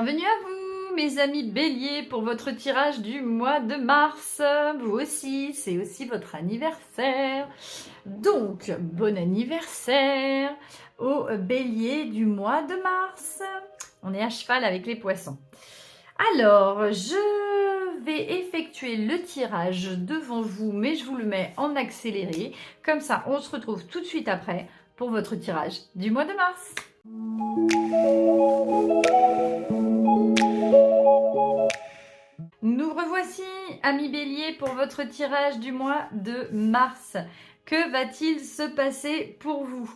Bienvenue à vous, mes amis béliers, pour votre tirage du mois de mars. Vous aussi, c'est aussi votre anniversaire. Donc, bon anniversaire aux béliers du mois de mars. On est à cheval avec les poissons. Alors, je vais effectuer le tirage devant vous, mais je vous le mets en accéléré. Comme ça, on se retrouve tout de suite après pour votre tirage du mois de mars. Nous revoici, amis béliers, pour votre tirage du mois de mars. Que va-t-il se passer pour vous?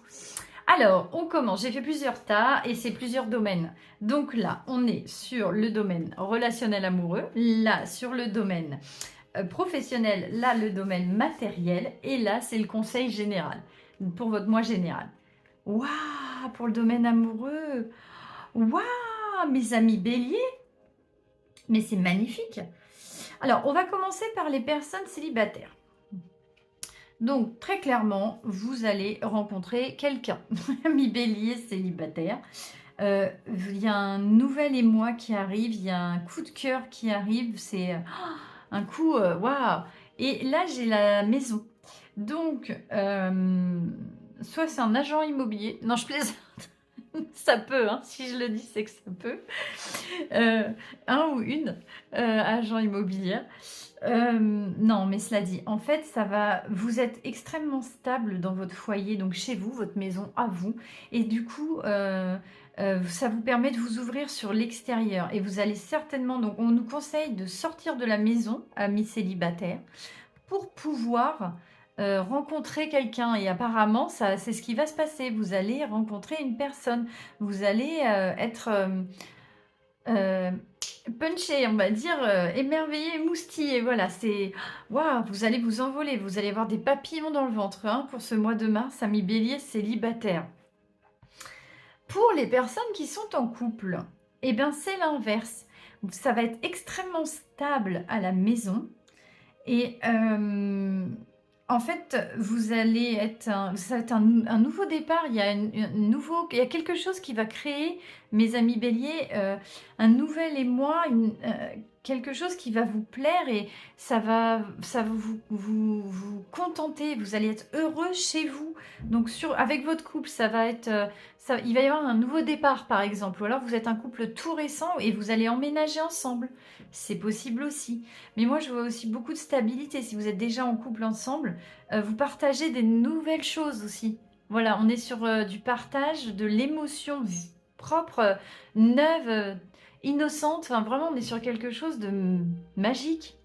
Alors, on commence. J'ai fait plusieurs tas et c'est plusieurs domaines. Donc là, on est sur le domaine relationnel amoureux, là, sur le domaine professionnel, là, le domaine matériel, et là, c'est le conseil général, pour votre mois général. Waouh, pour le domaine amoureux. Waouh, mes amis béliers. Mais c'est magnifique. Alors, on va commencer par les personnes célibataires. Donc, très clairement, vous allez rencontrer quelqu'un. Ami bélier célibataire. Il y a un nouvel émoi qui arrive, il y a un coup de cœur qui arrive. C'est un coup, waouh. Et là, j'ai la maison. Donc, soit c'est un agent immobilier. Non, je plaisante. Ça peut, hein, si je le dis, c'est que ça peut. Un ou une agent immobilier. Non, mais cela dit, en fait, vous êtes extrêmement stable dans votre foyer, donc chez vous, votre maison à vous. Et du coup, ça vous permet de vous ouvrir sur l'extérieur. Et vous allez certainement, donc on nous conseille de sortir de la maison, amis célibataires, pour pouvoir rencontrer quelqu'un. Et apparemment, c'est ce qui va se passer. Vous allez rencontrer une personne. Vous allez être punché, on va dire, émerveillé, émoustillé. Voilà, c'est... Waouh, vous allez vous envoler. Vous allez avoir des papillons dans le ventre pour ce mois de mars, amis bélier célibataire. Pour les personnes qui sont en couple, eh bien, c'est l'inverse. Ça va être extrêmement stable à la maison. Et en fait, vous allez être ça va être un nouveau départ. Il y a quelque chose qui va créer, mes amis béliers, un nouvel émoi, quelque chose qui va vous plaire et ça va vous contenter. Vous allez être heureux chez vous. Donc avec votre couple, il va y avoir un nouveau départ, par exemple. Ou alors vous êtes un couple tout récent et vous allez emménager ensemble. C'est possible aussi. Mais moi, je vois aussi beaucoup de stabilité. Si vous êtes déjà en couple ensemble, vous partagez des nouvelles choses aussi. Voilà, on est sur du partage, de l'émotion propre, neuve, innocente. Enfin, vraiment, on est sur quelque chose de magique.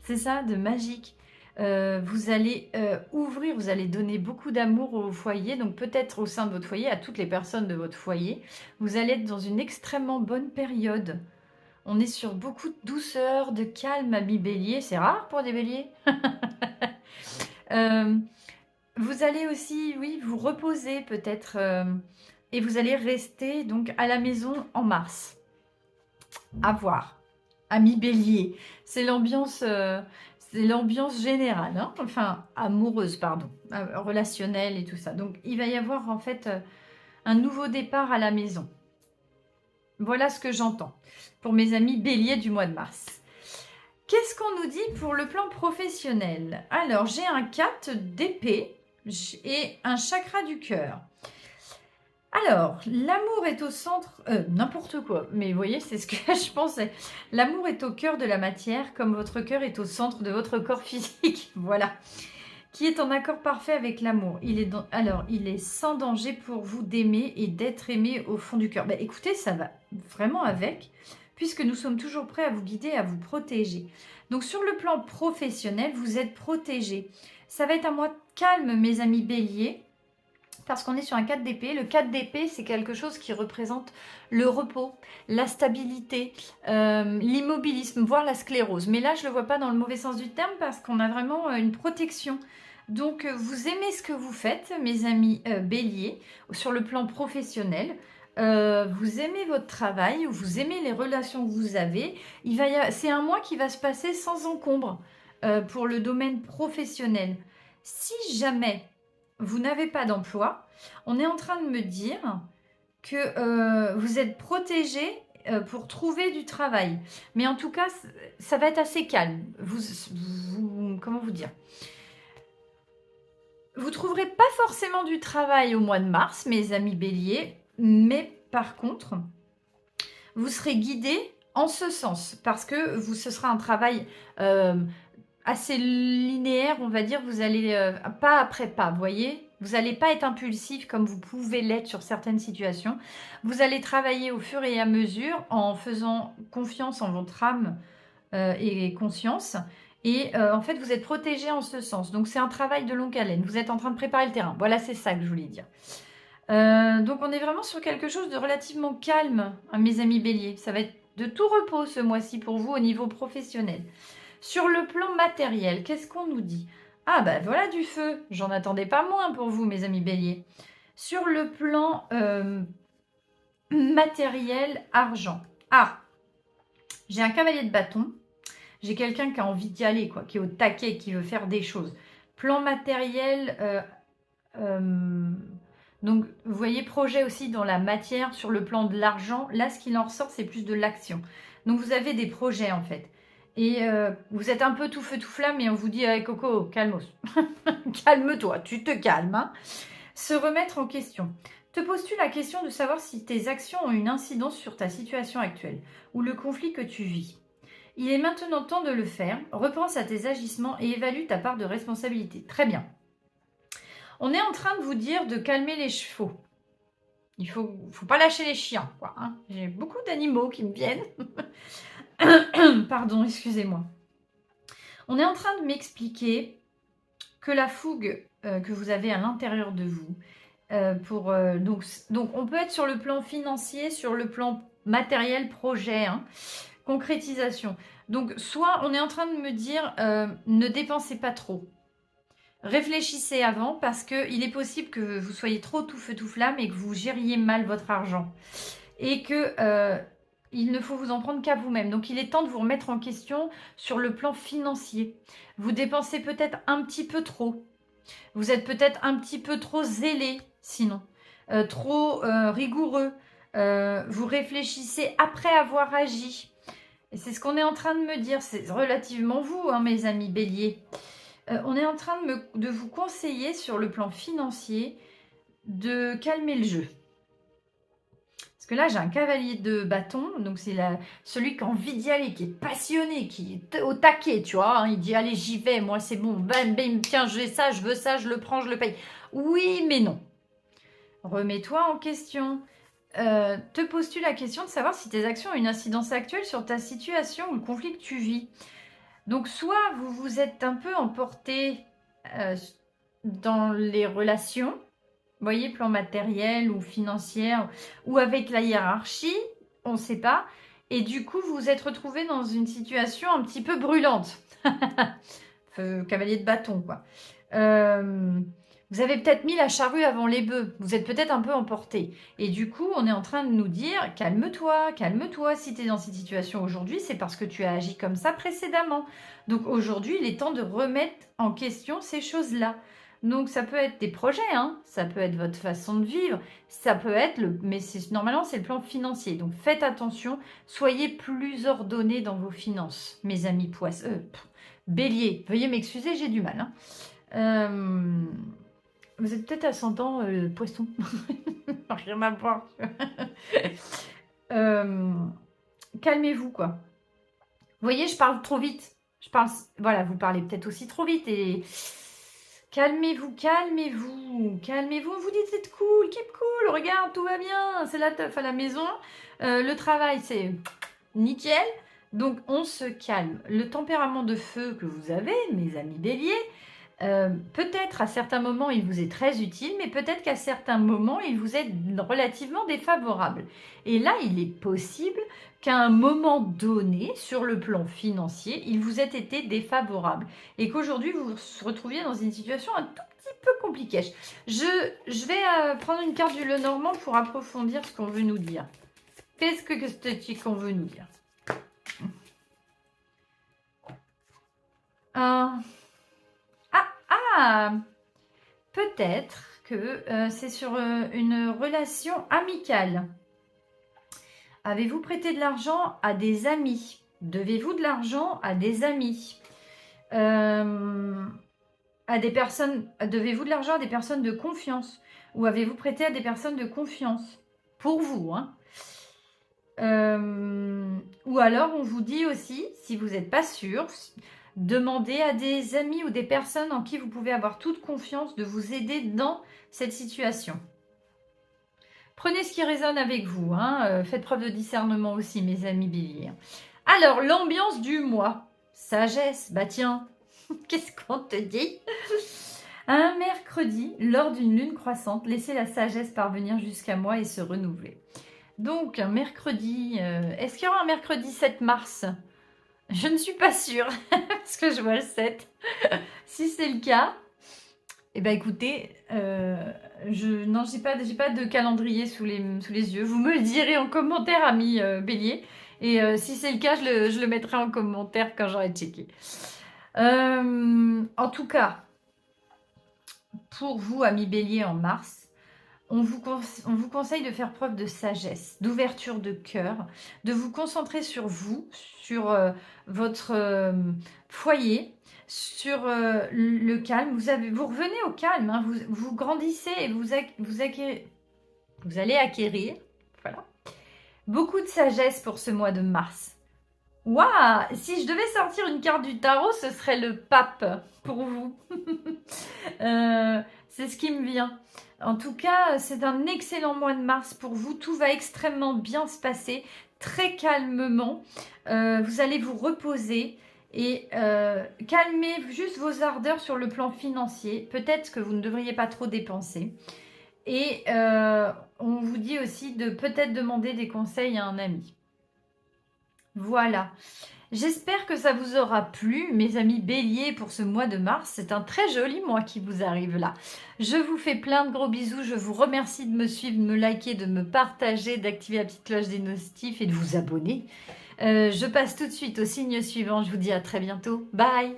C'est ça, de magique. Vous allez ouvrir, vous allez donner beaucoup d'amour au foyer. Donc peut-être au sein de votre foyer, à toutes les personnes de votre foyer. Vous allez être dans une extrêmement bonne période. On est sur beaucoup de douceur, de calme, amis bélier. C'est rare pour des béliers. Vous allez aussi, oui, vous reposer peut-être. Et vous allez rester donc à la maison en mars. À voir. Amis bélier. C'est l'ambiance générale. Hein, enfin, amoureuse, pardon. Relationnelle et tout ça. Donc, il va y avoir en fait un nouveau départ à la maison. Voilà ce que j'entends pour mes amis béliers du mois de mars. Qu'est-ce qu'on nous dit pour le plan professionnel? Alors, j'ai un 4 d'épée et un chakra du cœur. Alors, l'amour est au centre... n'importe quoi, mais vous voyez, c'est ce que je pensais. L'amour est au cœur de la matière, comme votre cœur est au centre de votre corps physique. Voilà. Qui est en accord parfait avec l'amour. Alors, il est sans danger pour vous d'aimer et d'être aimé au fond du cœur. Ben, écoutez, ça va vraiment avec, puisque nous sommes toujours prêts à vous guider, à vous protéger. Donc, sur le plan professionnel, vous êtes protégés. Ça va être un mois calme, mes amis béliers, parce qu'on est sur un 4 d'épée. Le 4 d'épée, c'est quelque chose qui représente le repos, la stabilité, l'immobilisme, voire la sclérose. Mais là, je ne le vois pas dans le mauvais sens du terme parce qu'on a vraiment une protection. Donc, vous aimez ce que vous faites, mes amis béliers, sur le plan professionnel. Vous aimez votre travail, vous aimez les relations que vous avez. C'est un mois qui va se passer sans encombre pour le domaine professionnel. Si jamais vous n'avez pas d'emploi, on est en train de me dire que vous êtes protégé pour trouver du travail. Mais en tout cas, ça va être assez calme. Comment vous dire? Vous ne trouverez pas forcément du travail au mois de mars, mes amis béliers, mais par contre, vous serez guidés en ce sens, parce que ce sera un travail assez linéaire, on va dire. Vous allez pas après pas, vous voyez. Vous n'allez pas être impulsif comme vous pouvez l'être sur certaines situations. Vous allez travailler au fur et à mesure en faisant confiance en votre âme et conscience. Et en fait, vous êtes protégé en ce sens. Donc, c'est un travail de longue haleine. Vous êtes en train de préparer le terrain. Voilà, c'est ça que je voulais dire. Donc, on est vraiment sur quelque chose de relativement calme, hein, mes amis béliers. Ça va être de tout repos ce mois-ci pour vous au niveau professionnel. Sur le plan matériel, qu'est-ce qu'on nous dit? Ah, bah voilà du feu. J'en attendais pas moins pour vous, mes amis béliers. Sur le plan matériel, argent. Ah, j'ai un cavalier de bâton. J'ai quelqu'un qui a envie d'y aller, quoi, qui est au taquet, qui veut faire des choses. Plan matériel, donc vous voyez, projet aussi dans la matière, sur le plan de l'argent. Là, ce qu'il en ressort, c'est plus de l'action. Donc vous avez des projets en fait. Et vous êtes un peu tout feu tout flamme et on vous dit hey, Coco, calmos. Calme-toi, tu te calmes. Hein. Se remettre en question. Te poses-tu la question de savoir si tes actions ont une incidence sur ta situation actuelle ou le conflit que tu vis? Il est maintenant temps de le faire. Repense à tes agissements et évalue ta part de responsabilité. Très bien. On est en train de vous dire de calmer les chevaux. Il faut pas lâcher les chiens, quoi. Hein. J'ai beaucoup d'animaux qui me viennent. Pardon, excusez-moi. On est en train de m'expliquer que la fougue que vous avez à l'intérieur de vous, donc on peut être sur le plan financier, sur le plan matériel, projet, hein, concrétisation. Donc, soit on est en train de me dire ne dépensez pas trop. Réfléchissez avant parce qu'il est possible que vous soyez trop tout feu tout flamme et que vous gériez mal votre argent. Et que il ne faut vous en prendre qu'à vous-même. Donc, il est temps de vous remettre en question sur le plan financier. Vous dépensez peut-être un petit peu trop. Vous êtes peut-être un petit peu trop zélé, sinon. Trop rigoureux. Vous réfléchissez après avoir agi. Et c'est ce qu'on est en train de me dire. C'est relativement vous, hein, mes amis béliers. On est en train de vous conseiller sur le plan financier de calmer le jeu. Parce que là, j'ai un cavalier de bâton. Donc, c'est celui qui a envie d'y aller, qui est passionné, qui est au taquet, tu vois. Hein, il dit, allez, j'y vais. Moi, c'est bon. Bam, bam, tiens, j'ai ça, je veux ça, je le prends, je le paye. Oui, mais non. Remets-toi en question. Te poses-tu la question de savoir si tes actions ont une incidence actuelle sur ta situation ou le conflit que tu vis? Donc, soit vous vous êtes un peu emporté dans les relations, vous voyez, plan matériel ou financier, ou avec la hiérarchie, on ne sait pas. Et du coup, vous vous êtes retrouvé dans une situation un petit peu brûlante. Cavalier de bâton, quoi. Vous avez peut-être mis la charrue avant les bœufs. Vous êtes peut-être un peu emporté. Et du coup, on est en train de nous dire, calme-toi, calme-toi. Si tu es dans cette situation aujourd'hui, c'est parce que tu as agi comme ça précédemment. Donc aujourd'hui, il est temps de remettre en question ces choses-là. Donc ça peut être des projets, hein, ça peut être votre façon de vivre, ça peut être, mais normalement c'est le plan financier. Donc faites attention, soyez plus ordonnés dans vos finances, mes amis bélier. Veuillez m'excuser, j'ai du mal. Hein. Vous êtes peut-être ascendant poisson. Rien à voir. Calmez-vous, quoi. Vous voyez, je parle trop vite. Voilà, vous parlez peut-être aussi trop vite et... Calmez-vous, calmez-vous, calmez-vous. Vous dites c'est cool, keep cool, regarde, tout va bien, c'est la teuf à la maison. Le travail, c'est nickel. Donc, on se calme. Le tempérament de feu que vous avez, mes amis béliers, peut-être à certains moments, il vous est très utile, mais peut-être qu'à certains moments, il vous est relativement défavorable. Et là, il est possible qu'à un moment donné, sur le plan financier, il vous ait été défavorable. Et qu'aujourd'hui, vous vous retrouviez dans une situation un tout petit peu compliquée. Je vais prendre une carte du Lenormand pour approfondir ce qu'on veut nous dire. Qu'est-ce qu'on veut nous dire? Peut-être que c'est sur une relation amicale. Avez-vous prêté de l'argent à des amis? Devez-vous de l'argent à des amis? À des personnes, devez-vous de l'argent à des personnes de confiance? Ou avez-vous prêté à des personnes de confiance? Pour vous, hein. Ou alors, on vous dit aussi, si vous n'êtes pas sûr, demandez à des amis ou des personnes en qui vous pouvez avoir toute confiance de vous aider dans cette situation. Prenez ce qui résonne avec vous, hein. Faites preuve de discernement aussi, mes amis béliers. Alors, l'ambiance du mois. Sagesse, bah tiens, qu'est-ce qu'on te dit? Un mercredi, lors d'une lune croissante, laissez la sagesse parvenir jusqu'à moi et se renouveler. Donc, un mercredi, est-ce qu'il y aura un mercredi 7 mars? Je ne suis pas sûre, parce que je vois le 7. Si c'est le cas, eh ben écoutez, non, j'ai pas de calendrier sous les yeux. Vous me le direz en commentaire, amis bélier. Et si c'est le cas, je le mettrai en commentaire quand j'aurai checké. En tout cas, pour vous, amis bélier, en mars, on vous conseille de faire preuve de sagesse, d'ouverture de cœur, de vous concentrer sur vous, sur votre foyer, sur le calme. Vous revenez au calme, hein, vous grandissez et vous allez acquérir, voilà, beaucoup de sagesse pour ce mois de mars. Waouh! Si je devais sortir une carte du tarot, ce serait le pape pour vous. C'est ce qui me vient. En tout cas, c'est un excellent mois de mars pour vous. Tout va extrêmement bien se passer, très calmement. Vous allez vous reposer et calmer juste vos ardeurs sur le plan financier. Peut-être que vous ne devriez pas trop dépenser. Et on vous dit aussi de peut-être demander des conseils à un ami. Voilà. J'espère que ça vous aura plu, mes amis béliers, pour ce mois de mars. C'est un très joli mois qui vous arrive là. Je vous fais plein de gros bisous. Je vous remercie de me suivre, de me liker, de me partager, d'activer la petite cloche des notifs et de vous abonner. Je passe tout de suite au signe suivant. Je vous dis à très bientôt. Bye!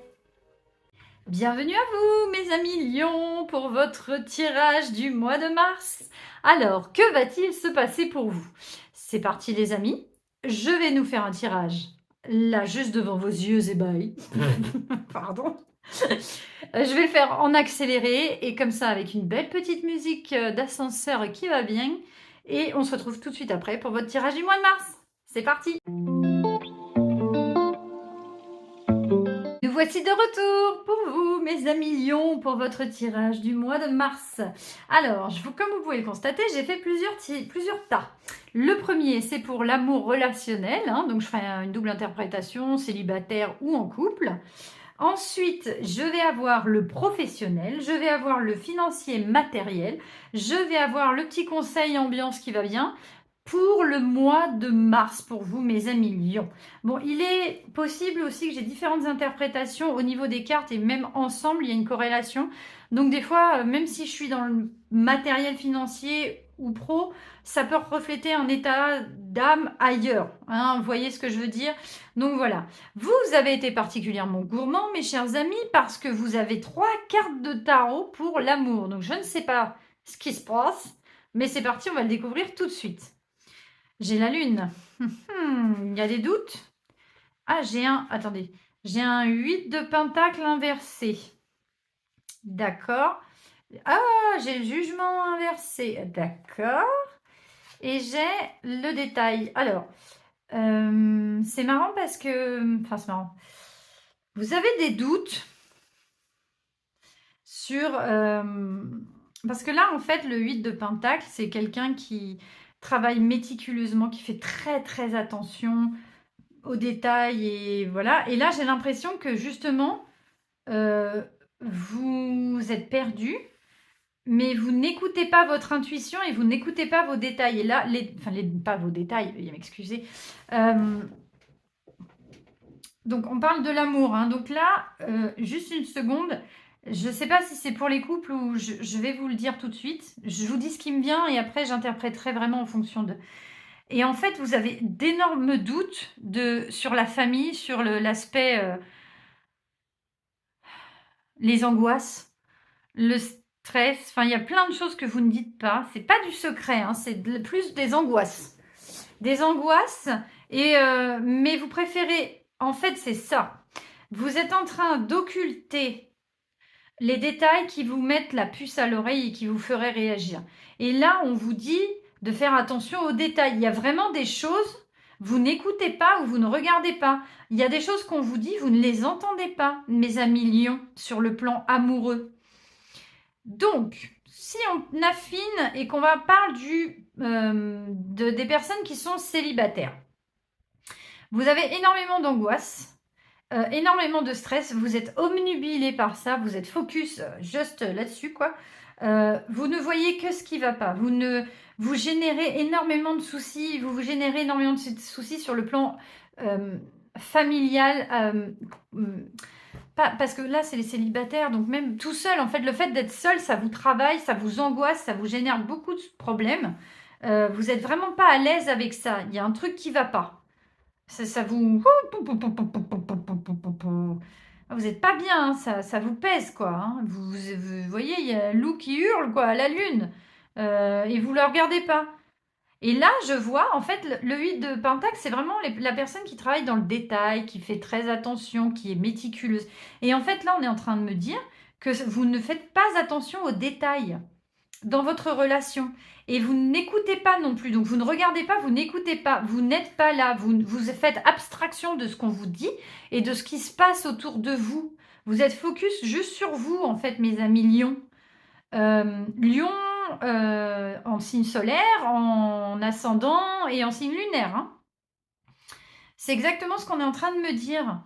Bienvenue à vous, mes amis lions, pour votre tirage du mois de mars. Alors, que va-t-il se passer pour vous? C'est parti, les amis. Je vais nous faire un tirage. Là, juste devant vos yeux ébahis. Pardon. Je vais le faire en accéléré et comme ça avec une belle petite musique d'ascenseur qui va bien. Et on se retrouve tout de suite après pour votre tirage du mois de mars. C'est parti. Nous voici de retour pour vous, mes amis lions, pour votre tirage du mois de mars. Alors, comme vous pouvez le constater, j'ai fait plusieurs tas. Le premier, c'est pour l'amour relationnel, hein, donc je ferai une double interprétation, célibataire ou en couple. Ensuite, je vais avoir le professionnel, je vais avoir le financier matériel, je vais avoir le petit conseil ambiance qui va bien pour le mois de mars, pour vous, mes amis lions. Bon, il est possible aussi que j'ai différentes interprétations au niveau des cartes et même ensemble, il y a une corrélation. Donc des fois, même si je suis dans le matériel financier ou pro, ça peut refléter un état d'âme ailleurs. Hein, vous voyez ce que je veux dire? Donc voilà. Vous avez été particulièrement gourmand, mes chers amis, parce que vous avez 3 cartes de tarot pour l'amour. Donc je ne sais pas ce qui se passe, mais c'est parti, on va le découvrir tout de suite. J'ai la lune. Il y a des doutes? Ah, attendez. J'ai un 8 de pentacle inversé. D'accord. Ah, j'ai le jugement inversé. D'accord. Et j'ai le détail. Alors, c'est marrant parce que... Enfin, c'est marrant. Vous avez des doutes sur... parce que là, en fait, le 8 de pentacle, c'est quelqu'un qui travaille méticuleusement, qui fait très, très attention aux détails. Et voilà. Et là, j'ai l'impression que, justement, vous êtes perdu. Mais vous n'écoutez pas votre intuition et vous n'écoutez pas vos détails. Et là, pas vos détails, veuillez m'excuser. Donc, on parle de l'amour. Hein. Donc là, juste une seconde. Je ne sais pas si c'est pour les couples ou je vais vous le dire tout de suite. Je vous dis ce qui me vient et après, j'interpréterai vraiment en fonction de... Et en fait, vous avez d'énormes doutes sur la famille, sur l'aspect... les angoisses, le stress, enfin il y a plein de choses que vous ne dites pas, c'est pas du secret, hein, c'est plus des angoisses. des angoisses, mais vous préférez, en fait c'est ça, vous êtes en train d'occulter les détails qui vous mettent la puce à l'oreille et qui vous feraient réagir. Et là, on vous dit de faire attention aux détails. Il y a vraiment des choses, vous n'écoutez pas ou vous ne regardez pas. Il y a des choses qu'on vous dit, vous ne les entendez pas, mes amis lions, sur le plan amoureux. Donc, si on affine et qu'on va parler des personnes qui sont célibataires, vous avez énormément d'angoisse, énormément de stress, vous êtes obnubilé par ça, vous êtes focus juste là-dessus, quoi. Vous ne voyez que ce qui ne va pas. Vous générez énormément de soucis, vous générez énormément de soucis sur le plan familial. Parce que là, c'est les célibataires, donc même tout seul, en fait, le fait d'être seul, ça vous travaille, ça vous angoisse, ça vous génère beaucoup de problèmes. Vous n'êtes vraiment pas à l'aise avec ça. Il y a un truc qui ne va pas. Ça vous... Vous n'êtes pas bien, hein, ça vous pèse, quoi. Hein. Vous voyez, il y a un loup qui hurle, quoi, à la lune. Et vous ne le regardez pas. Et là, je vois, en fait, le 8 de Pentacle, c'est vraiment la personne qui travaille dans le détail, qui fait très attention, qui est méticuleuse. Et en fait, là, on est en train de me dire que vous ne faites pas attention aux détails dans votre relation. Et vous n'écoutez pas non plus. Donc, vous ne regardez pas, vous n'écoutez pas. Vous n'êtes pas là. Vous faites abstraction de ce qu'on vous dit et de ce qui se passe autour de vous. Vous êtes focus juste sur vous, en fait, mes amis lions. Lion en signe solaire, en ascendant et en signe lunaire. Hein. C'est exactement ce qu'on est en train de me dire.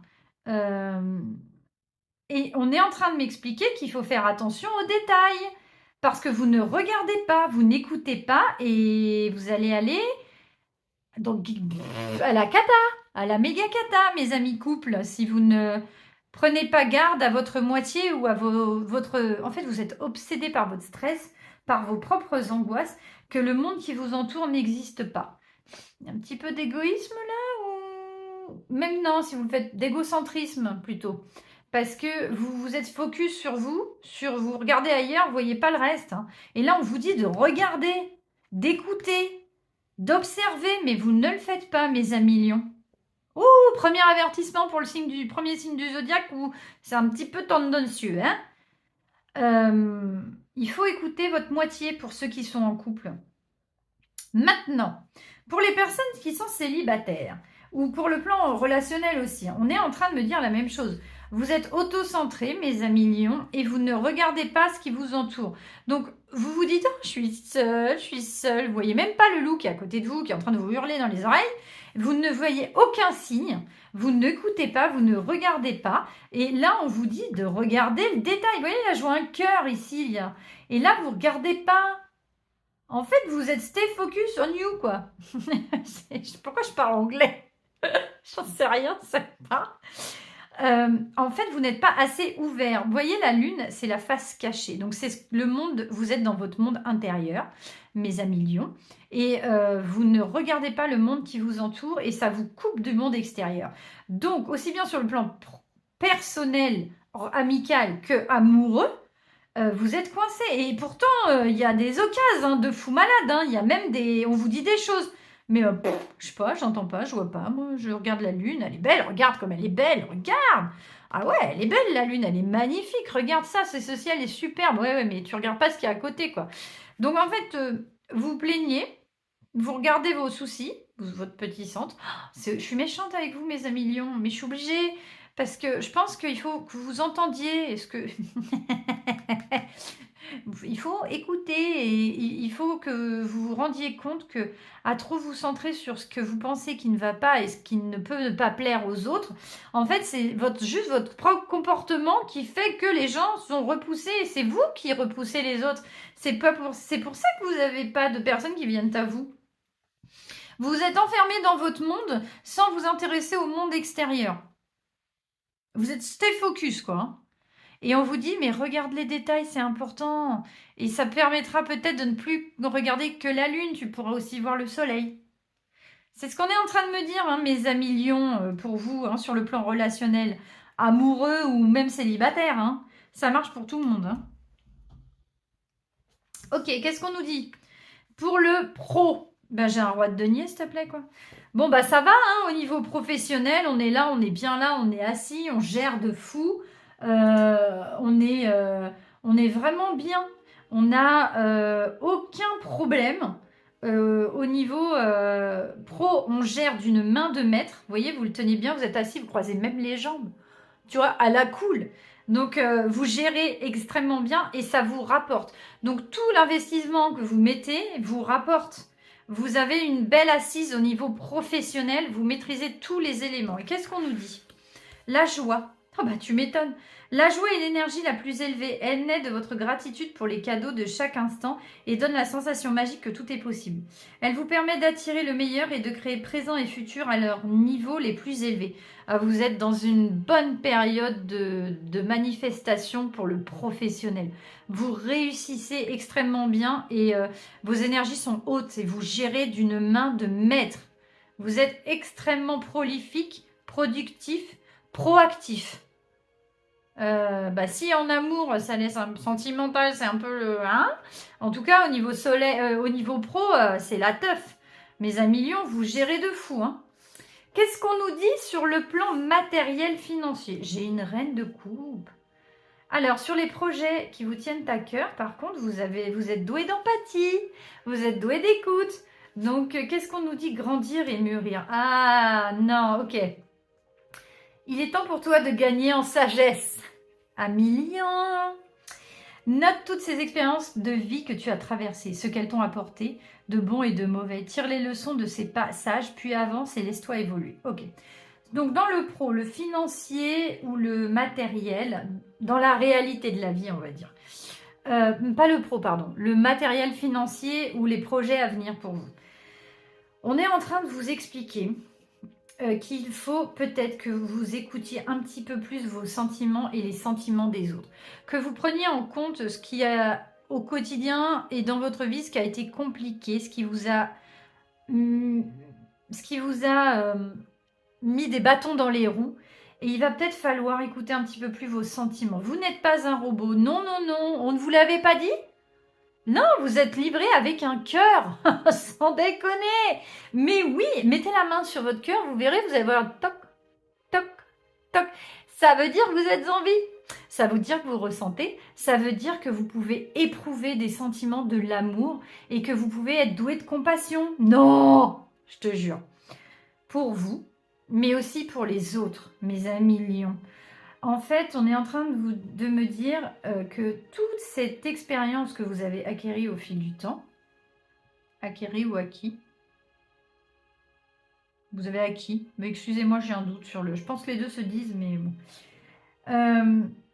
Et on est en train de m'expliquer qu'il faut faire attention aux détails. Parce que vous ne regardez pas, vous n'écoutez pas et vous allez aller donc, à la cata, à la méga cata, mes amis couples. Si vous ne prenez pas garde à votre moitié ou à votre... En fait, vous êtes obsédé par votre stress, par vos propres angoisses, que le monde qui vous entoure n'existe pas. Il y a un petit peu d'égoïsme là ou... Même non, si vous le faites d'égocentrisme plutôt. Parce que vous êtes focus sur vous regardez ailleurs, vous ne voyez pas le reste. Hein. Et là, on vous dit de regarder, d'écouter, d'observer, mais vous ne le faites pas, mes amis lions. Ouh, premier avertissement pour le premier signe du zodiaque où c'est un petit peu tendancieux. Hein. Il faut écouter votre moitié pour ceux qui sont en couple. Maintenant, pour les personnes qui sont célibataires, ou pour le plan relationnel aussi, on est en train de me dire la même chose. Vous êtes auto-centrés, mes amis lions, et vous ne regardez pas ce qui vous entoure. Donc, vous vous dites, oh, je suis seule. Vous voyez même pas le loup qui est à côté de vous, qui est en train de vous hurler dans les oreilles. Vous ne voyez aucun signe. Vous n'écoutez pas, vous ne regardez pas. Et là, on vous dit de regarder le détail. Vous voyez, là, je vois un cœur ici. Et là, vous ne regardez pas. En fait, vous êtes stay focus on you, quoi. Pourquoi je parle anglais? J'en sais rien, je sais pas. En fait, vous n'êtes pas assez ouvert. Vous voyez, la lune, c'est la face cachée. Donc, c'est le monde, vous êtes dans votre monde intérieur, mes amis lions. Et vous ne regardez pas le monde qui vous entoure et ça vous coupe du monde extérieur. Donc, aussi bien sur le plan personnel, amical que amoureux, vous êtes coincé. Et pourtant, il y a des occasions de fous malades. Hein. Il y a même on vous dit des choses. Mais je sais pas, j'entends pas, je vois pas. Moi, je regarde la lune, elle est belle. Regarde comme elle est belle, regarde. Ah ouais, elle est belle la lune, elle est magnifique. Regarde ça, ce ciel est superbe. Ouais, mais tu regardes pas ce qu'il y a à côté, quoi. Donc en fait, vous vous plaignez, vous regardez vos soucis, votre petit centre. Je suis méchante avec vous, mes amis lions, mais je suis obligée. Parce que je pense qu'il faut que vous entendiez il faut écouter et il faut que vous vous rendiez compte que à trop vous centrer sur ce que vous pensez qui ne va pas et ce qui ne peut pas plaire aux autres, en fait, c'est juste votre propre comportement qui fait que les gens sont repoussés et c'est vous qui repoussez les autres. C'est pour ça que vous n'avez pas de personnes qui viennent à vous. Vous êtes enfermé dans votre monde sans vous intéresser au monde extérieur. Vous êtes stay focus, quoi. Hein. Et on vous dit, mais regarde les détails, c'est important. Et ça permettra peut-être de ne plus regarder que la lune. Tu pourras aussi voir le soleil. C'est ce qu'on est en train de me dire, hein, mes amis lions, pour vous, hein, sur le plan relationnel, amoureux ou même célibataire. Hein. Ça marche pour tout le monde. Hein. Ok, qu'est-ce qu'on nous dit? Pour le pro, Ben, j'ai un roi de denier, s'il te plaît, quoi. Bon, bah ça va, hein, au niveau professionnel, on est là, on est bien là, on est assis, on gère de fou. On est vraiment bien. On n'a aucun problème. Au niveau pro, on gère d'une main de maître. Vous voyez, vous le tenez bien, vous êtes assis, vous croisez même les jambes. Tu vois, à la cool. Donc, vous gérez extrêmement bien et ça vous rapporte. Donc, tout l'investissement que vous mettez vous rapporte. Vous avez une belle assise au niveau professionnel, vous maîtrisez tous les éléments. Et qu'est-ce qu'on nous dit? La joie. Oh bah tu m'étonnes. La joie est l'énergie la plus élevée. Elle naît de votre gratitude pour les cadeaux de chaque instant et donne la sensation magique que tout est possible. Elle vous permet d'attirer le meilleur et de créer présent et futur à leur niveau les plus élevés. Ah, vous êtes dans une bonne période de manifestation pour le professionnel. Vous réussissez extrêmement bien et vos énergies sont hautes et vous gérez d'une main de maître. Vous êtes extrêmement prolifique, productif, proactif. Bah, si en amour, ça laisse un sentimental, c'est un peu le... Hein, en tout cas, au niveau, au niveau pro, c'est la teuf. Mes amis lions, vous gérez de fou. Hein. Qu'est-ce qu'on nous dit sur le plan matériel financier? J'ai une reine de coupe. Alors, sur les projets qui vous tiennent à cœur, par contre, vous êtes doué d'empathie, vous êtes doué d'écoute. Donc, qu'est-ce qu'on nous dit? Grandir et mûrir. Ah, non, ok. Il est temps pour toi de gagner en sagesse. Amélion. Note toutes ces expériences de vie que tu as traversées, ce qu'elles t'ont apporté, de bon et de mauvais. Tire les leçons de ces passages, puis avance et laisse-toi évoluer. Ok. Donc dans le pro, le financier ou le matériel, dans la réalité de la vie, on va dire. Pas le pro, pardon. Le matériel financier ou les projets à venir pour vous. On est en train de vous expliquer qu'il faut peut-être que vous écoutiez un petit peu plus vos sentiments et les sentiments des autres. Que vous preniez en compte ce qui a au quotidien et dans votre vie, ce qui a été compliqué, ce qui vous a mis des bâtons dans les roues. Et il va peut-être falloir écouter un petit peu plus vos sentiments. Vous n'êtes pas un robot. Non, non, non. On ne vous l'avait pas dit? Non, vous êtes livré avec un cœur, sans déconner. Mais oui, mettez la main sur votre cœur, vous verrez, vous allez voir toc, toc, toc. Ça veut dire que vous êtes en vie. Ça veut dire que vous ressentez. Ça veut dire que vous pouvez éprouver des sentiments de l'amour et que vous pouvez être doué de compassion. Non, je te jure. Pour vous, mais aussi pour les autres, mes amis lions. En fait, on est en train de me dire que toute cette expérience que vous avez acquérie au fil du temps, acquérie ou acquis, vous avez acquis, mais excusez-moi, j'ai un doute sur le... Je pense que les deux se disent, mais bon.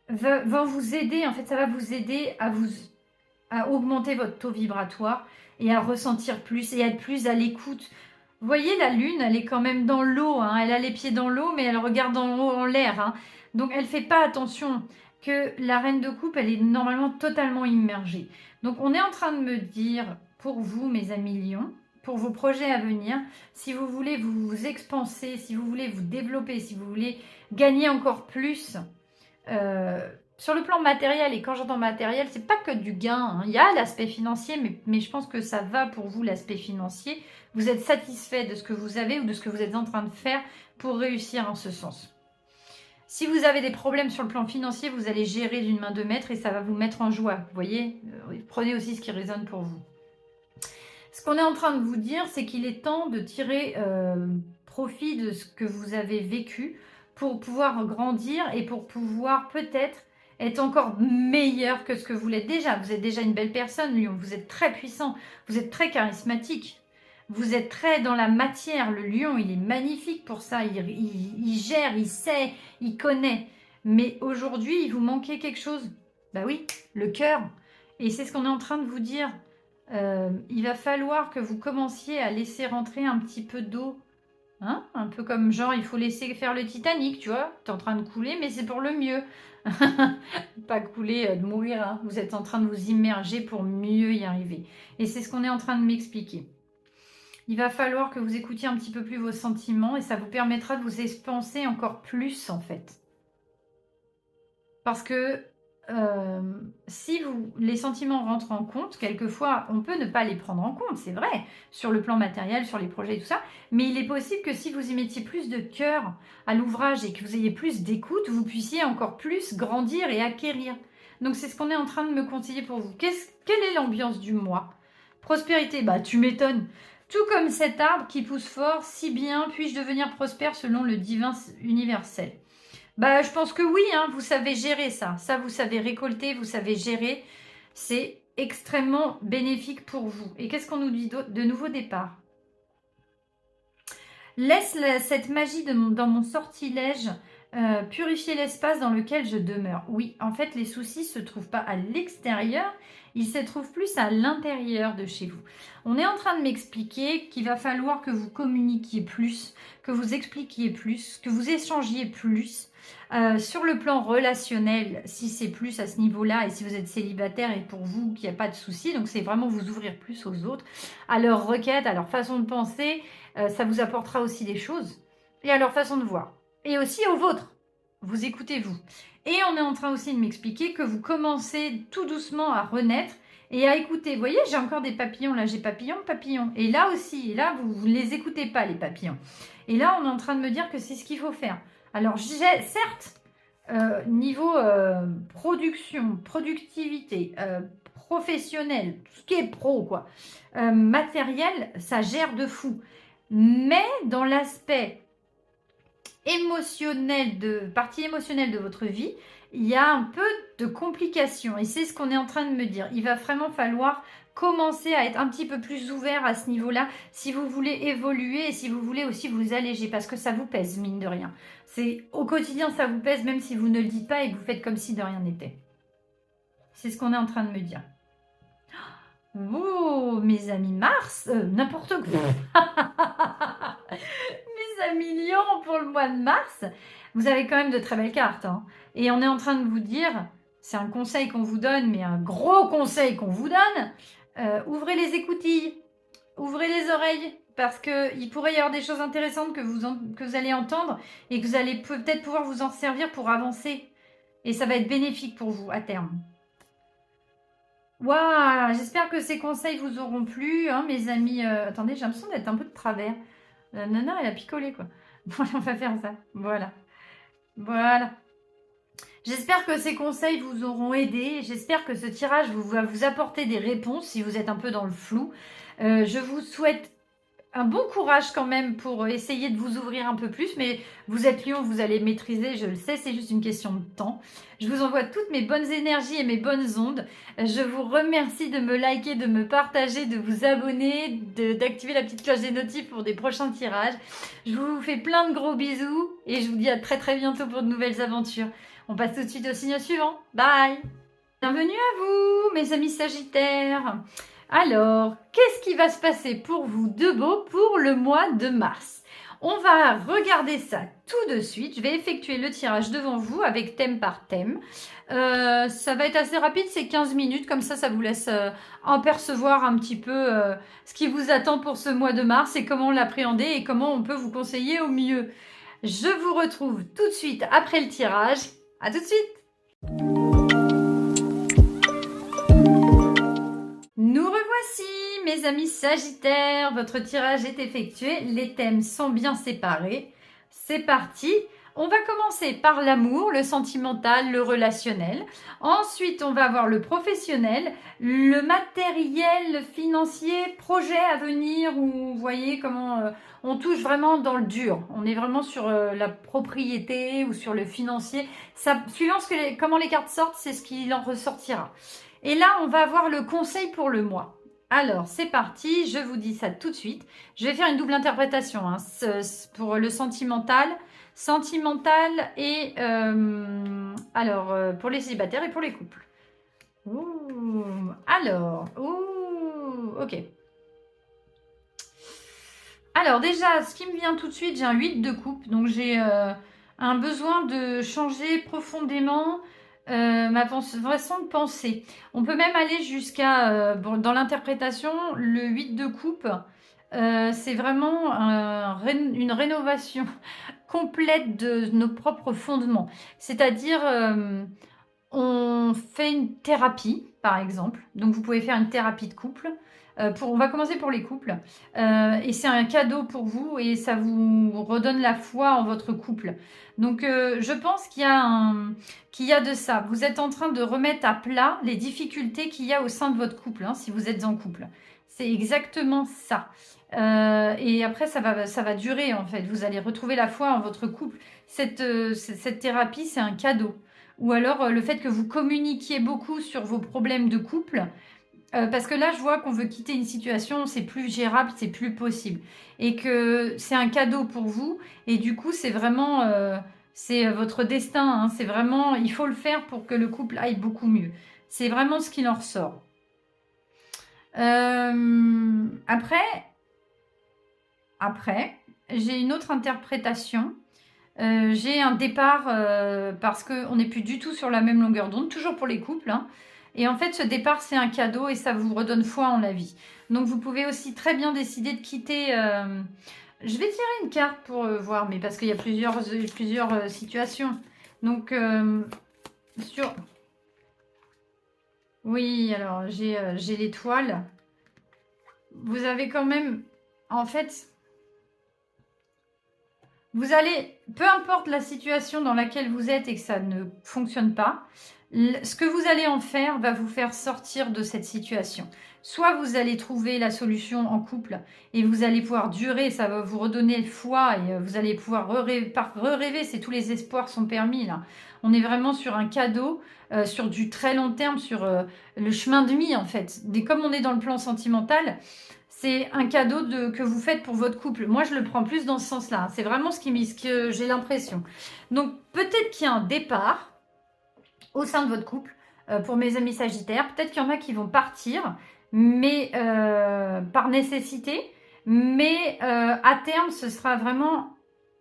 Va vous aider, en fait, ça va vous aider à augmenter votre taux vibratoire et à ressentir plus et à être plus à l'écoute. Vous voyez, la lune, elle est quand même dans l'eau, hein, elle a les pieds dans l'eau, mais elle regarde en l'air, hein. Donc, elle ne fait pas attention que la reine de coupe, elle est normalement totalement immergée. Donc, on est en train de me dire, pour vous, mes amis lions, pour vos projets à venir, si vous voulez vous expanser, si vous voulez vous développer, si vous voulez gagner encore plus sur le plan matériel, et quand j'entends matériel, c'est pas que du gain, hein. Il y a l'aspect financier, mais je pense que ça va pour vous, l'aspect financier. Vous êtes satisfait de ce que vous avez ou de ce que vous êtes en train de faire pour réussir en ce sens. Si vous avez des problèmes sur le plan financier, vous allez gérer d'une main de maître et ça va vous mettre en joie. Vous voyez, prenez aussi ce qui résonne pour vous. Ce qu'on est en train de vous dire, c'est qu'il est temps de tirer profit de ce que vous avez vécu pour pouvoir grandir et pour pouvoir peut-être être encore meilleur que ce que vous l'êtes déjà. Vous êtes déjà une belle personne, Lion. Vous êtes très puissant, vous êtes très charismatique. Vous êtes très dans la matière. Le lion, il est magnifique pour ça. Il gère, il sait, il connaît. Mais aujourd'hui, il vous manquait quelque chose. Bah oui, le cœur. Et c'est ce qu'on est en train de vous dire. Il va falloir que vous commenciez à laisser rentrer un petit peu d'eau. Hein, un peu comme genre, il faut laisser faire le Titanic, tu vois. Tu es en train de couler, mais c'est pour le mieux. Pas couler, de mourir. Hein. Vous êtes en train de vous immerger pour mieux y arriver. Et c'est ce qu'on est en train de m'expliquer. Il va falloir que vous écoutiez un petit peu plus vos sentiments et ça vous permettra de vous expanser encore plus en fait. Parce que si les sentiments rentrent en compte, quelquefois, on peut ne pas les prendre en compte, c'est vrai, sur le plan matériel, sur les projets et tout ça, mais il est possible que si vous y mettiez plus de cœur à l'ouvrage et que vous ayez plus d'écoute, vous puissiez encore plus grandir et acquérir. Donc c'est ce qu'on est en train de me conseiller pour vous. Quelle est l'ambiance du mois? Prospérité, bah tu m'étonnes. Tout comme cet arbre qui pousse fort, si bien puis-je devenir prospère selon le divin universel. Bah, je pense que oui, hein, vous savez gérer ça. Ça, vous savez récolter, vous savez gérer. C'est extrêmement bénéfique pour vous. Et qu'est-ce qu'on nous dit de nouveau départ? Laisse cette magie dans mon sortilège purifier l'espace dans lequel je demeure. Oui, en fait, les soucis ne se trouvent pas à l'extérieur, ils se trouvent plus à l'intérieur de chez vous. On est en train de m'expliquer qu'il va falloir que vous communiquiez plus, que vous expliquiez plus, que vous échangiez plus. Sur le plan relationnel, si c'est plus à ce niveau-là, et si vous êtes célibataire et pour vous qu'il n'y a pas de soucis, donc c'est vraiment vous ouvrir plus aux autres, à leurs requêtes, à leur façon de penser, ça vous apportera aussi des choses, et à leur façon de voir. Et aussi aux vôtres. Vous écoutez vous. Et on est en train aussi de m'expliquer que vous commencez tout doucement à renaître et à écouter. Vous voyez, j'ai encore des papillons. Là, j'ai papillons, papillons. Et là aussi, et là, vous ne les écoutez pas, les papillons. Et là, on est en train de me dire que c'est ce qu'il faut faire. Alors, certes, niveau production, productivité, professionnel, tout ce qui est pro, quoi, matériel, ça gère de fou. Mais dans l'aspect partie émotionnelle de votre vie, il y a un peu de complications et c'est ce qu'on est en train de me dire. Il va vraiment falloir commencer à être un petit peu plus ouvert à ce niveau-là si vous voulez évoluer et si vous voulez aussi vous alléger parce que ça vous pèse, mine de rien. C'est au quotidien, ça vous pèse même si vous ne le dites pas et que vous faites comme si de rien n'était. C'est ce qu'on est en train de me dire. Oh, mes amis Mars, n'importe quoi. Mes amis Lion pour le mois de mars, vous avez quand même de très belles cartes. Hein. Et on est en train de vous dire, c'est un conseil qu'on vous donne, mais un gros conseil qu'on vous donne, ouvrez les écoutilles, ouvrez les oreilles, parce qu'il pourrait y avoir des choses intéressantes que vous allez entendre et que vous allez peut-être pouvoir vous en servir pour avancer. Et ça va être bénéfique pour vous à terme. Waouh, j'espère que ces conseils vous auront plu, hein, mes amis. Attendez, j'ai l'impression d'être un peu de travers. La nana, elle a picolé, quoi. Voilà, on va faire ça. Voilà. Voilà. J'espère que ces conseils vous auront aidé. J'espère que ce tirage va vous apporter des réponses si vous êtes un peu dans le flou. Je vous souhaite un bon courage quand même pour essayer de vous ouvrir un peu plus, mais vous êtes lion, vous allez maîtriser, je le sais, c'est juste une question de temps. Je vous envoie toutes mes bonnes énergies et mes bonnes ondes. Je vous remercie de me liker, de me partager, de vous abonner, d'activer la petite cloche des notifs pour des prochains tirages. Je vous fais plein de gros bisous et je vous dis à très très bientôt pour de nouvelles aventures. On passe tout de suite au signe suivant. Bye! Bienvenue à vous, mes amis Sagittaires. Alors, qu'est-ce qui va se passer pour vous de beau pour le mois de mars? On va regarder ça tout de suite. Je vais effectuer le tirage devant vous avec thème par thème. Ça va être assez rapide, c'est 15 minutes. Comme ça vous laisse en percevoir un petit peu ce qui vous attend pour ce mois de mars et comment l'appréhender et comment on peut vous conseiller au mieux. Je vous retrouve tout de suite après le tirage. À tout de suite! Nous revoici, mes amis Sagittaires. Votre tirage est effectué. Les thèmes sont bien séparés. C'est parti. On va commencer par l'amour, le sentimental, le relationnel. Ensuite, on va avoir le professionnel, le matériel, le financier, projet à venir où vous voyez comment on touche vraiment dans le dur. On est vraiment sur la propriété ou sur le financier. Ça, suivant comment les cartes sortent, c'est ce qu'il en ressortira. Et là, on va avoir le conseil pour le mois. Alors, c'est parti, je vous dis ça tout de suite. Je vais faire une double interprétation hein, pour le sentimental et pour les célibataires et pour les couples. Ouh, alors, ok. Alors déjà, ce qui me vient tout de suite, j'ai un 8 de coupe, donc j'ai un besoin de changer profondément ma façon de penser. On peut même aller jusqu'à, dans l'interprétation, le 8 de coupe, c'est vraiment une rénovation complète de nos propres fondements. C'est-à-dire, on fait une thérapie, par exemple. Donc, vous pouvez faire une thérapie de couple. On va commencer pour les couples. Et c'est un cadeau pour vous et ça vous redonne la foi en votre couple. Donc, je pense qu'il y a de ça. Vous êtes en train de remettre à plat les difficultés qu'il y a au sein de votre couple, hein, si vous êtes en couple. C'est exactement ça. Et après, ça va durer, en fait. Vous allez retrouver la foi en votre couple. Cette thérapie, c'est un cadeau. Ou alors, le fait que vous communiquiez beaucoup sur vos problèmes de couple. Parce que là, je vois qu'on veut quitter une situation, c'est plus gérable, c'est plus possible. Et que c'est un cadeau pour vous. Et du coup, c'est vraiment... c'est votre destin. Hein, c'est vraiment... Il faut le faire pour que le couple aille beaucoup mieux. C'est vraiment ce qu'il en ressort. Après, j'ai une autre interprétation. J'ai un départ parce qu'on n'est plus du tout sur la même longueur d'onde, toujours pour les couples. Hein. Et en fait, ce départ, c'est un cadeau et ça vous redonne foi en la vie. Donc, vous pouvez aussi très bien décider de quitter... Je vais tirer une carte pour voir, mais parce qu'il y a plusieurs situations. Donc, sur... Oui, alors, j'ai l'étoile. Vous avez quand même... En fait... Vous allez, peu importe la situation dans laquelle vous êtes et que ça ne fonctionne pas, ce que vous allez en faire va vous faire sortir de cette situation. Soit vous allez trouver la solution en couple et vous allez pouvoir durer, ça va vous redonner foi et vous allez pouvoir re-rêver, c'est tous les espoirs sont permis là. On est vraiment sur un cadeau, sur du très long terme, sur le chemin de vie en fait. Comme on est dans le plan sentimental, c'est un cadeau que vous faites pour votre couple. Moi, je le prends plus dans ce sens-là. C'est vraiment ce que j'ai l'impression. Donc, peut-être qu'il y a un départ au sein de votre couple pour mes amis sagittaires. Peut-être qu'il y en a qui vont partir, mais par nécessité. Mais à terme, ce sera vraiment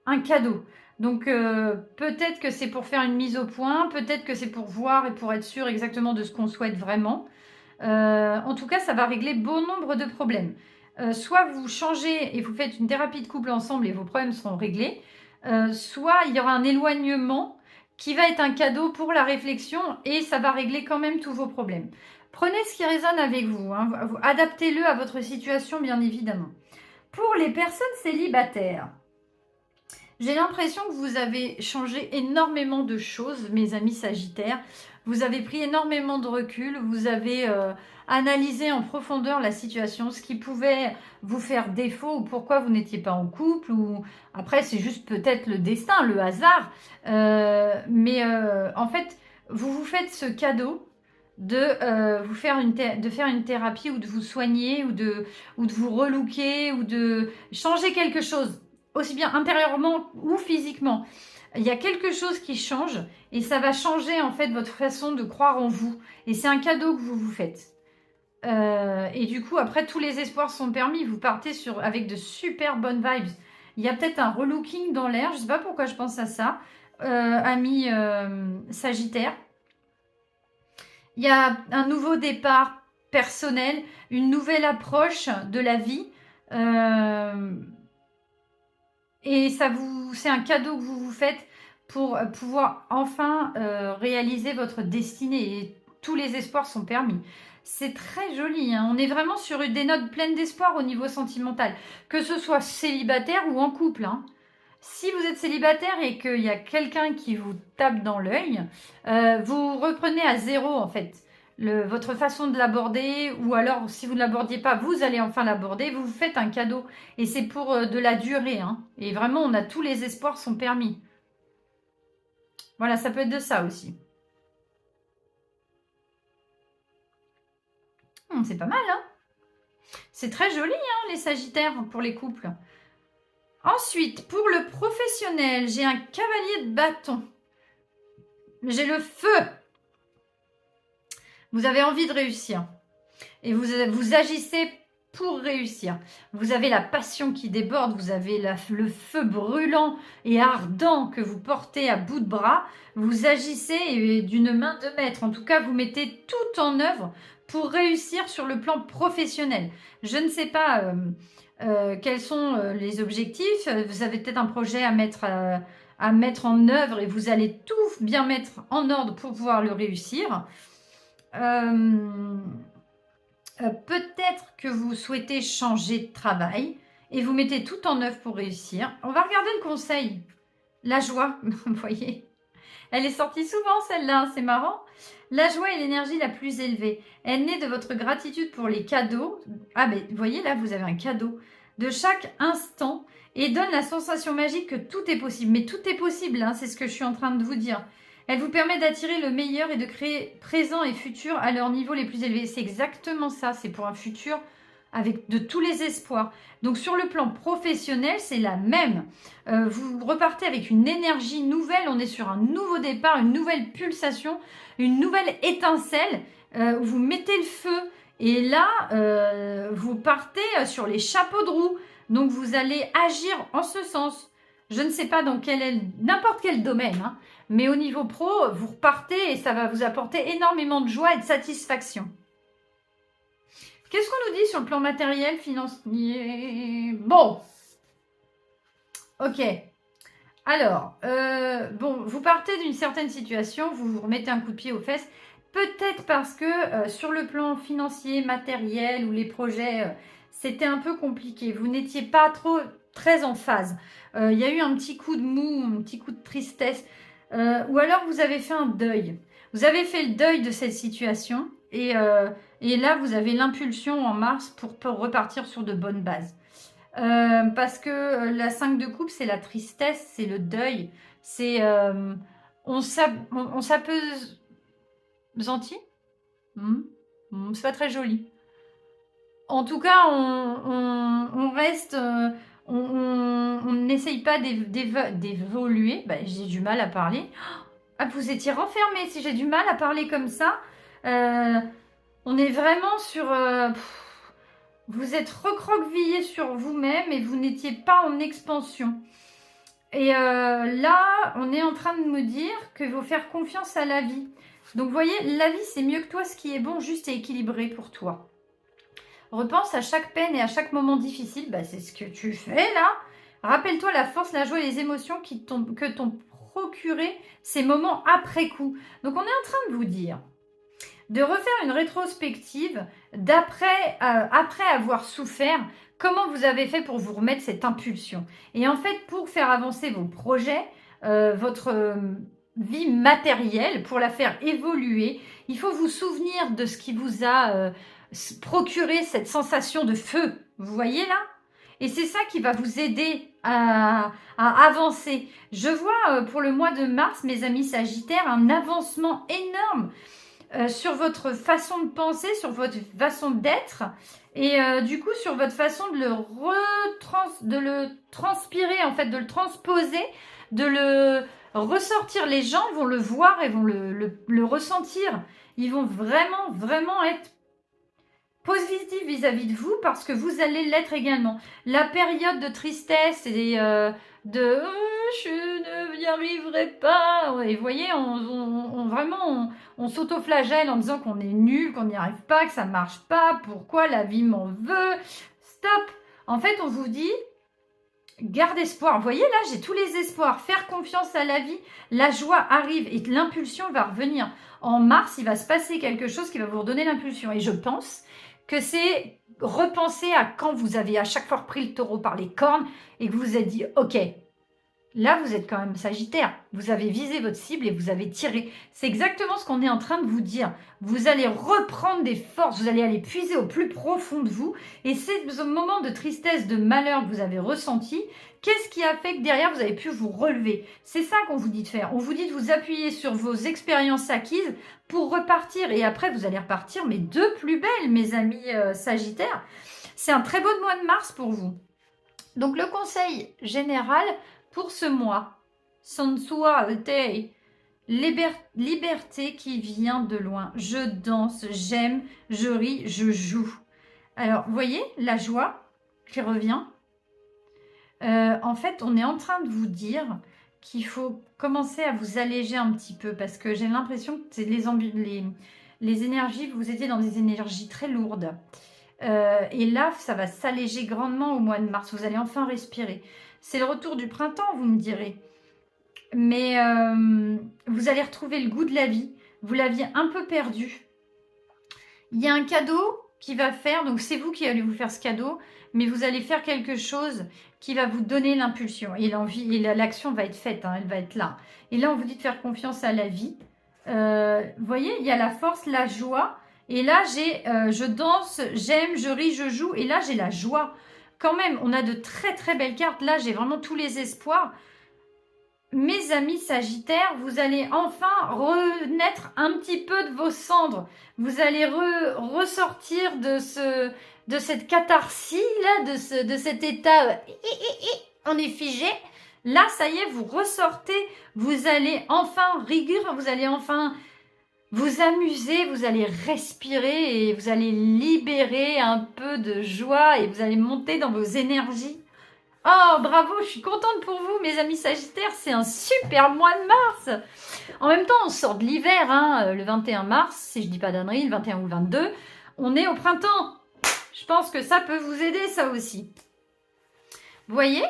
un cadeau. Donc, peut-être que c'est pour faire une mise au point. Peut-être que c'est pour voir et pour être sûr exactement de ce qu'on souhaite vraiment. En tout cas, ça va régler bon nombre de problèmes. Soit vous changez et vous faites une thérapie de couple ensemble et vos problèmes seront réglés, soit il y aura un éloignement qui va être un cadeau pour la réflexion et ça va régler quand même tous vos problèmes. Prenez ce qui résonne avec vous, hein. Adaptez-le à votre situation bien évidemment. Pour les personnes célibataires, j'ai l'impression que vous avez changé énormément de choses, mes amis sagittaires. Vous avez pris énormément de recul, vous avez analysé en profondeur la situation, ce qui pouvait vous faire défaut ou pourquoi vous n'étiez pas en couple. Ou après, c'est juste peut-être le destin, le hasard. Mais en fait, vous vous faites ce cadeau de faire une thérapie ou de vous soigner ou de vous relooker ou de changer quelque chose, aussi bien intérieurement ou physiquement. Il y a quelque chose qui change et ça va changer en fait votre façon de croire en vous. Et c'est un cadeau que vous vous faites. Et du coup, après, tous les espoirs sont permis. Vous partez avec de super bonnes vibes. Il y a peut-être un relooking dans l'air. Je ne sais pas pourquoi je pense à ça. Amis Sagittaire. Il y a un nouveau départ personnel, une nouvelle approche de la vie. Et c'est un cadeau que vous vous faites pour pouvoir enfin réaliser votre destinée. Et tous les espoirs sont permis. C'est très joli. Hein. On est vraiment sur des notes pleines d'espoir au niveau sentimental. Que ce soit célibataire ou en couple. Hein. Si vous êtes célibataire et qu'il y a quelqu'un qui vous tape dans l'œil, vous reprenez à zéro en fait. Votre façon de l'aborder, ou alors si vous ne l'abordiez pas, vous allez enfin l'aborder, vous vous faites un cadeau. Et c'est pour de la durée. Hein. Et vraiment, tous les espoirs sont permis. Voilà, ça peut être de ça aussi. C'est pas mal, hein. C'est très joli, hein, les sagittaires, pour les couples. Ensuite, pour le professionnel, j'ai un cavalier de bâton. J'ai le feu. Vous avez envie de réussir. Et vous agissez pour réussir. Vous avez la passion qui déborde, vous avez le feu brûlant et ardent que vous portez à bout de bras. Vous agissez d'une main de maître. En tout cas, vous mettez tout en œuvre pour réussir sur le plan professionnel. Je ne sais pas quels sont les objectifs. Vous avez peut-être un projet à mettre à mettre en œuvre et vous allez tout bien mettre en ordre pour pouvoir le réussir. Peut-être que vous souhaitez changer de travail et vous mettez tout en œuvre pour réussir. On va regarder le conseil. La joie, vous voyez. Elle est sortie souvent celle-là, c'est marrant. La joie est l'énergie la plus élevée. Elle naît de votre gratitude pour les cadeaux. Ah mais vous voyez là, vous avez un cadeau. De chaque instant et donne la sensation magique que tout est possible. Mais tout est possible, hein, c'est ce que je suis en train de vous dire. Elle vous permet d'attirer le meilleur et de créer présent et futur à leur niveau les plus élevés. C'est exactement ça, c'est pour un futur avec de tous les espoirs. Donc sur le plan professionnel, c'est la même. Vous repartez avec une énergie nouvelle, on est sur un nouveau départ, une nouvelle pulsation, une nouvelle étincelle, où vous mettez le feu. Et là, vous partez sur les chapeaux de roue. Donc vous allez agir en ce sens. Je ne sais pas dans n'importe quel domaine, hein, mais au niveau pro, vous repartez et ça va vous apporter énormément de joie et de satisfaction. Qu'est-ce qu'on nous dit sur le plan matériel, financier? Bon. Ok. Alors, bon, vous partez d'une certaine situation, vous vous remettez un coup de pied aux fesses. Peut-être parce que sur le plan financier, matériel ou les projets, c'était un peu compliqué. Vous n'étiez pas très en phase. Il y a eu un petit coup de mou, un petit coup de tristesse. Ou alors vous avez fait un deuil. Vous avez fait le deuil de cette situation et là, vous avez l'impulsion en mars pour repartir sur de bonnes bases. Parce que la 5 de coupe, c'est la tristesse, c'est le deuil. C'est... on s'apesantit. C'est pas très joli. En tout cas, on reste... on n'essaye pas d'évoluer. Bah, j'ai du mal à parler. Ah, vous étiez renfermé. Si j'ai du mal à parler comme ça... on est vraiment sur... vous êtes recroquevillé sur vous-même et vous n'étiez pas en expansion. Et là, on est en train de me dire qu'il faut faire confiance à la vie. Donc, vous voyez, la vie, c'est mieux que toi, ce qui est bon, juste et équilibré pour toi. Repense à chaque peine et à chain moment difficile. Bah, c'est ce que tu fais, là. Rappelle-toi la force, la joie et les émotions que t'ont procuré ces moments après coup. Donc, on est en train de vous dire de refaire une rétrospective après avoir souffert, comment vous avez fait pour vous remettre cette impulsion. Et en fait, pour faire avancer vos projets, votre vie matérielle, pour la faire évoluer, il faut vous souvenir de ce qui vous a procuré cette sensation de feu. Vous voyez là? Et c'est ça qui va vous aider à avancer. Je vois pour le mois de mars, mes amis sagittaires, un avancement énorme sur votre façon de penser, sur votre façon d'être et du coup sur votre façon de le transpirer, en fait, de le transposer, de le ressortir. Les gens vont le voir et vont le ressentir. Ils vont vraiment être positifs vis-à-vis de vous parce que vous allez l'être également. La période de tristesse et je n'y arriverai pas. Et vous voyez, on s'autoflagelle en disant qu'on est nul, qu'on n'y arrive pas, que ça ne marche pas, pourquoi la vie m'en veut. Stop. En fait, on vous dit, garde espoir. Vous voyez, là, j'ai tous les espoirs. Faire confiance à la vie. La joie arrive et l'impulsion va revenir. En mars, il va se passer quelque chose qui va vous redonner l'impulsion. Et je pense que c'est repenser à quand vous avez à chaque fois repris le taureau par les cornes et que vous vous êtes dit, ok, là, vous êtes quand même sagittaire. Vous avez visé votre cible et vous avez tiré. C'est exactement ce qu'on est en train de vous dire. Vous allez reprendre des forces, vous allez aller puiser au plus profond de vous. Et ce moment de tristesse, de malheur que vous avez ressenti, qu'est-ce qui a fait que derrière, vous avez pu vous relever? C'est ça qu'on vous dit de faire. On vous dit de vous appuyer sur vos expériences acquises pour repartir. Et après, vous allez repartir, mais de plus belle, mes amis sagittaires. C'est un très beau mois de mars pour vous. Donc, le conseil général pour ce mois, sensualité, liberté qui vient de loin. Je danse, j'aime, je ris, je joue. Alors, vous voyez, la joie qui revient. En fait, on est en train de vous dire qu'il faut commencer à vous alléger un petit peu parce que j'ai l'impression que c'est les énergies, vous étiez dans des énergies très lourdes. Et là, ça va s'alléger grandement au mois de mars. Vous allez enfin respirer. C'est le retour du printemps, vous me direz. Mais vous allez retrouver le goût de la vie. Vous l'aviez un peu perdu. Il y a un cadeau qui va faire, donc c'est vous qui allez vous faire ce cadeau, mais vous allez faire quelque chose qui va vous donner l'impulsion. Et l'envie, et l'action va être faite, hein, elle va être là. Et là, on vous dit de faire confiance à la vie. Vous voyez, il y a la force, la joie. Et là, j'ai je danse, j'aime, je ris, je joue. Et là, j'ai la joie. Quand même, on a de très très belles cartes. Là, j'ai vraiment tous les espoirs. Mes amis Sagittaires, vous allez enfin renaître un petit peu de vos cendres. Vous allez ressortir de cette catharsis, là, de cet état on est figé. Là, ça y est, vous ressortez. Vous allez enfin rigueur, vous allez enfin vous amuser, vous allez respirer et vous allez libérer un peu de joie et vous allez monter dans vos énergies. Oh, bravo, je suis contente pour vous, mes amis Sagittaires. C'est un super mois de mars. En même temps, on sort de l'hiver, hein, le 21 mars, si je dis pas d'ânerie, le 21 ou le 22. On est au printemps. Je pense que ça peut vous aider, ça aussi. Vous voyez,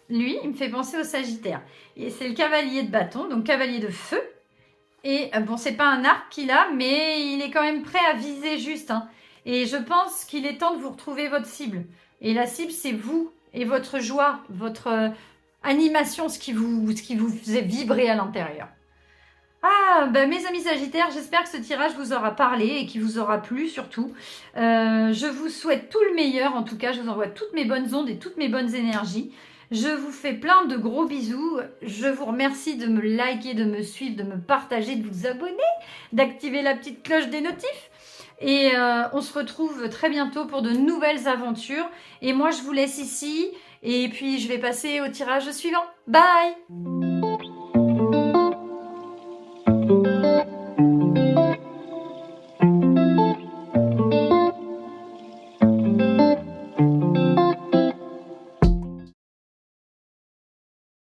lui, il me fait penser au Sagittaire. Et c'est le cavalier de bâton, donc cavalier de feu. Et bon, c'est pas un arc qu'il a, mais il est quand même prêt à viser juste. Hein. Et je pense qu'il est temps de vous retrouver votre cible. Et la cible, c'est vous. Et votre joie, votre animation, ce qui vous faisait vibrer à l'intérieur. Ah, ben mes amis Sagittaires, j'espère que ce tirage vous aura parlé et qu'il vous aura plu surtout. Je vous souhaite tout le meilleur, en tout cas, je vous envoie toutes mes bonnes ondes et toutes mes bonnes énergies. Je vous fais plein de gros bisous. Je vous remercie de me liker, de me suivre, de me partager, de vous abonner, d'activer la petite cloche des notifs. Et on se retrouve très bientôt pour de nouvelles aventures. Et moi, je vous laisse ici. Et puis, je vais passer au tirage suivant. Bye!